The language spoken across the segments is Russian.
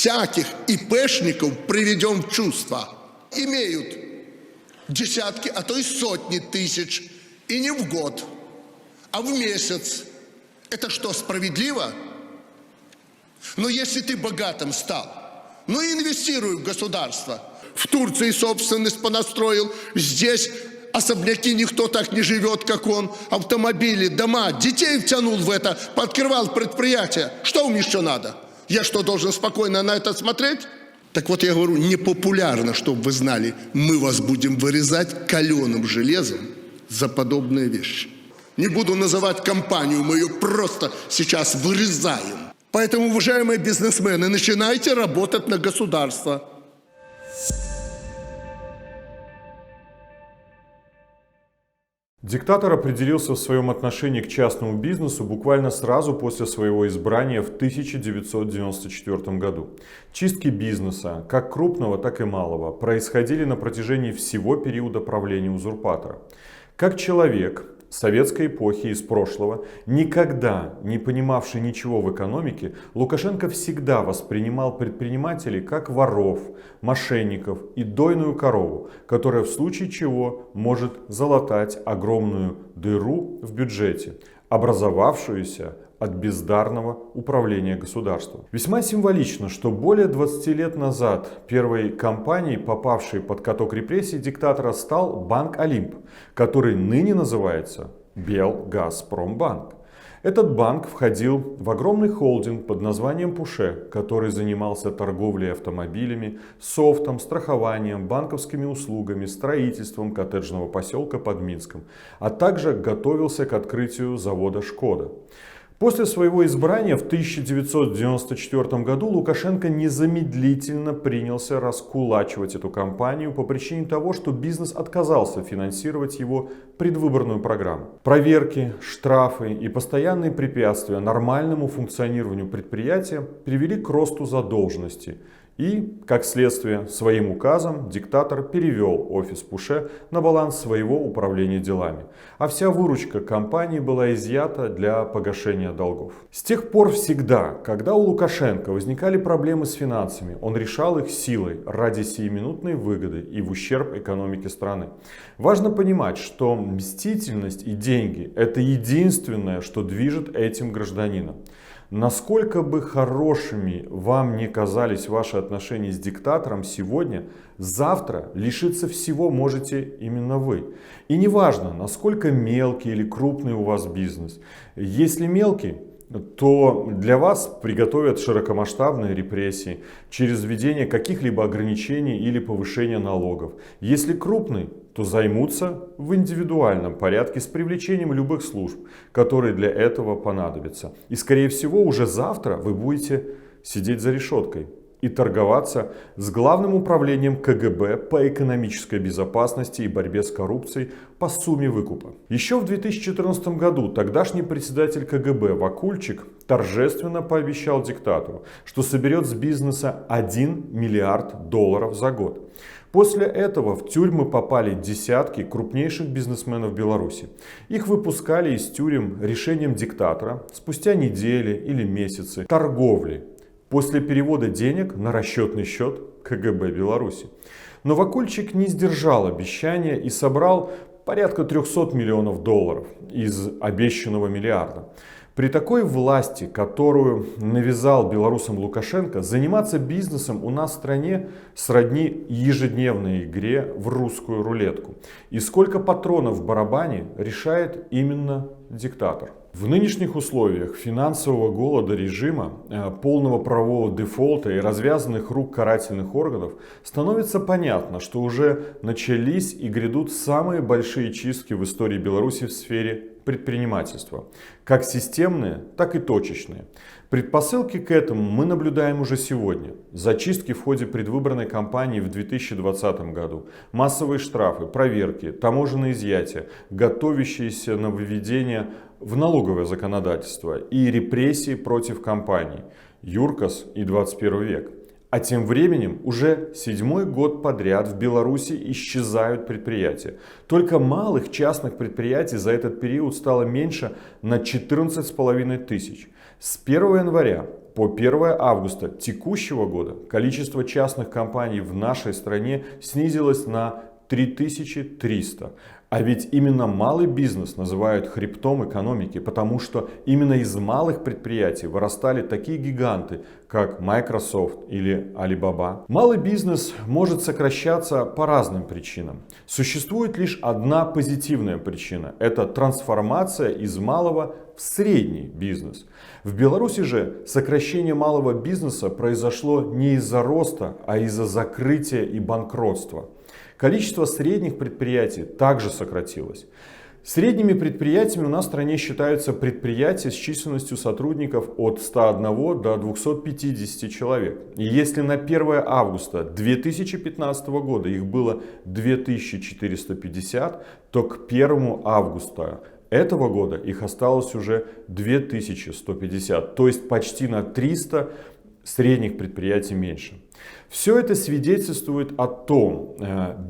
всяких ИПшников приведем в чувство. Имеют десятки, а то и сотни тысяч. И не в год, а в месяц. Это что, справедливо? Но если ты богатым стал, ну инвестируй в государство. В Турции собственность понастроил, здесь особняки никто так не живет, как он. Автомобили, дома, детей втянул в это, пооткрывал предприятия. Что вам еще надо? Я что, должен спокойно на это смотреть? Так вот я говорю, непопулярно, чтобы вы знали, мы вас будем вырезать каленым железом за подобные вещи. Не буду называть компанию, мы ее просто сейчас вырезаем. Поэтому, уважаемые бизнесмены, начинайте работать на государство. Диктатор определился в своем отношении к частному бизнесу буквально сразу после своего избрания в 1994 году. Чистки бизнеса, как крупного, так и малого, происходили на протяжении всего периода правления узурпатора. Как человек советской эпохи из прошлого, никогда не понимавший ничего в экономике, Лукашенко всегда воспринимал предпринимателей как воров, мошенников и дойную корову, которая в случае чего может залатать огромную дыру в бюджете, образовавшуюся от бездарного управления государством. Весьма символично, что более 20 лет назад первой компанией, попавшей под каток репрессий диктатора, стал Банк Олимп, который ныне называется Белгазпромбанк. Этот банк входил в огромный холдинг под названием Пуше, который занимался торговлей автомобилями, софтом, страхованием, банковскими услугами, строительством коттеджного поселка под Минском, а также готовился к открытию завода «Шкода». После своего избрания в 1994 году Лукашенко незамедлительно принялся раскулачивать эту компанию по причине того, что бизнес отказался финансировать его предвыборную программу. Проверки, штрафы и постоянные препятствия нормальному функционированию предприятия привели к росту задолженности. И, как следствие, своим указом диктатор перевел офис Пуше на баланс своего управления делами, а вся выручка компании была изъята для погашения долгов. С тех пор всегда, когда у Лукашенко возникали проблемы с финансами, он решал их силой ради сиюминутной выгоды и в ущерб экономике страны. Важно понимать, что мстительность и деньги – это единственное, что движет этим гражданином. Насколько бы хорошими вам ни казались ваши отношения с диктатором сегодня, завтра лишиться всего можете именно вы. И неважно, насколько мелкий или крупный у вас бизнес. Если мелкий, то для вас приготовят широкомасштабные репрессии через введение каких-либо ограничений или повышение налогов. Если крупный, то займутся в индивидуальном порядке с привлечением любых служб, которые для этого понадобятся. И скорее всего уже завтра вы будете сидеть за решеткой и торговаться с Главным управлением КГБ по экономической безопасности и борьбе с коррупцией по сумме выкупа. Еще в 2014 году тогдашний председатель КГБ Вакульчик торжественно пообещал диктатору, что соберет с бизнеса $1 миллиард за год. После этого в тюрьмы попали десятки крупнейших бизнесменов Беларуси. Их выпускали из тюрем решением диктатора спустя недели или месяцы торговли после перевода денег на расчетный счет КГБ Беларуси. Но Вакульчик не сдержал обещания и собрал порядка $300 миллионов из обещанного миллиарда. При такой власти, которую навязал белорусам Лукашенко, заниматься бизнесом у нас в стране сродни ежедневной игре в русскую рулетку. И сколько патронов в барабане решает именно диктатор. В нынешних условиях финансового голода режима, полного правового дефолта и развязанных рук карательных органов становится понятно, что уже начались и грядут самые большие чистки в истории Беларуси в сфере предпринимательства. Как системные, так и точечные. Предпосылки к этому мы наблюдаем уже сегодня. Зачистки в ходе предвыборной кампании в 2020 году, массовые штрафы, проверки, таможенные изъятия, готовящиеся на выведение в налоговое законодательство и репрессии против компаний ЮРКОС и 21 век. А тем временем уже 7-й год подряд в Беларуси исчезают предприятия. Только малых частных предприятий за этот период стало меньше на 14 500. С 1 января по 1 августа текущего года количество частных компаний в нашей стране снизилось на 3300. А ведь именно малый бизнес называют хребтом экономики, потому что именно из малых предприятий вырастали такие гиганты, как Microsoft или Alibaba. Малый бизнес может сокращаться по разным причинам. Существует лишь одна позитивная причина – это трансформация из малого в средний бизнес. В Беларуси же сокращение малого бизнеса произошло не из-за роста, а из-за закрытия и банкротства. Количество средних предприятий также сократилось. Средними предприятиями у нас в стране считаются предприятия с численностью сотрудников от 101 до 250 человек. И если на 1 августа 2015 года их было 2450, то к 1 августа этого года их осталось уже 2150, то есть почти на 300 средних предприятий меньше. Все это свидетельствует о том,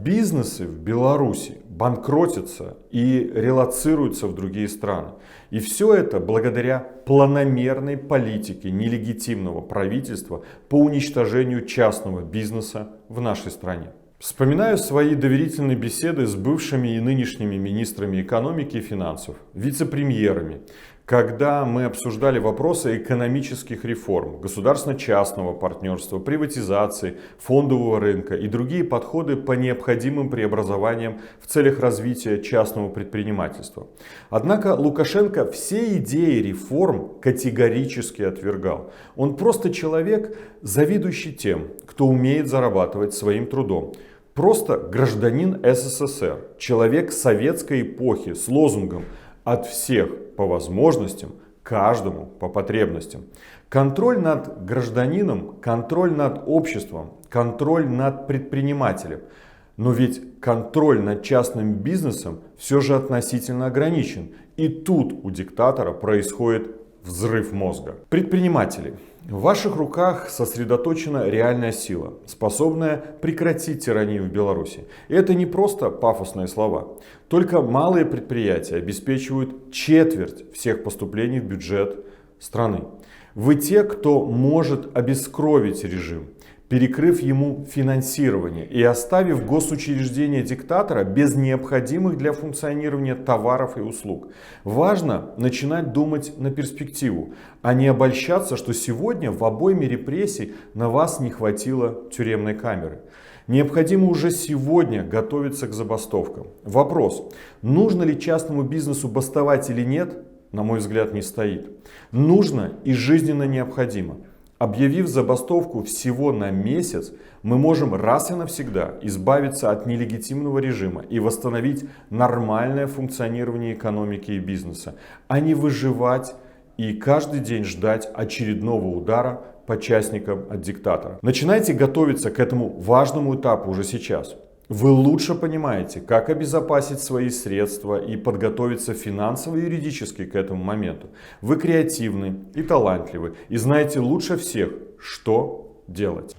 бизнесы в Беларуси банкротятся и релоцируются в другие страны. И все это благодаря планомерной политике нелегитимного правительства по уничтожению частного бизнеса в нашей стране. Вспоминаю свои доверительные беседы с бывшими и нынешними министрами экономики и финансов, вице-премьерами, когда мы обсуждали вопросы экономических реформ, государственно-частного партнерства, приватизации, фондового рынка и другие подходы по необходимым преобразованиям в целях развития частного предпринимательства. Однако Лукашенко все идеи реформ категорически отвергал. Он просто человек, завидующий тем, кто умеет зарабатывать своим трудом. Просто гражданин СССР, человек советской эпохи с лозунгом «От всех по возможностям, каждому по потребностям». Контроль над гражданином, контроль над обществом, контроль над предпринимателем. Но ведь контроль над частным бизнесом все же относительно ограничен. И тут у диктатора происходит взрыв мозга. Предприниматели. В ваших руках сосредоточена реальная сила, способная прекратить тиранию в Беларуси. И это не просто пафосные слова. Только малые предприятия обеспечивают четверть всех поступлений в бюджет страны. Вы те, кто может обескровить режим, перекрыв ему финансирование и оставив госучреждения диктатора без необходимых для функционирования товаров и услуг. Важно начинать думать на перспективу, а не обольщаться, что сегодня в обойме репрессий на вас не хватило тюремной камеры. Необходимо уже сегодня готовиться к забастовкам. Вопрос, нужно ли частному бизнесу бастовать или нет, на мой взгляд, не стоит. Нужно и жизненно необходимо. Объявив забастовку всего на месяц, мы можем раз и навсегда избавиться от нелегитимного режима и восстановить нормальное функционирование экономики и бизнеса, а не выживать и каждый день ждать очередного удара по частникам от диктатора. Начинайте готовиться к этому важному этапу уже сейчас. Вы лучше понимаете, как обезопасить свои средства и подготовиться финансово и юридически к этому моменту. Вы креативны и талантливы и знаете лучше всех, что делать.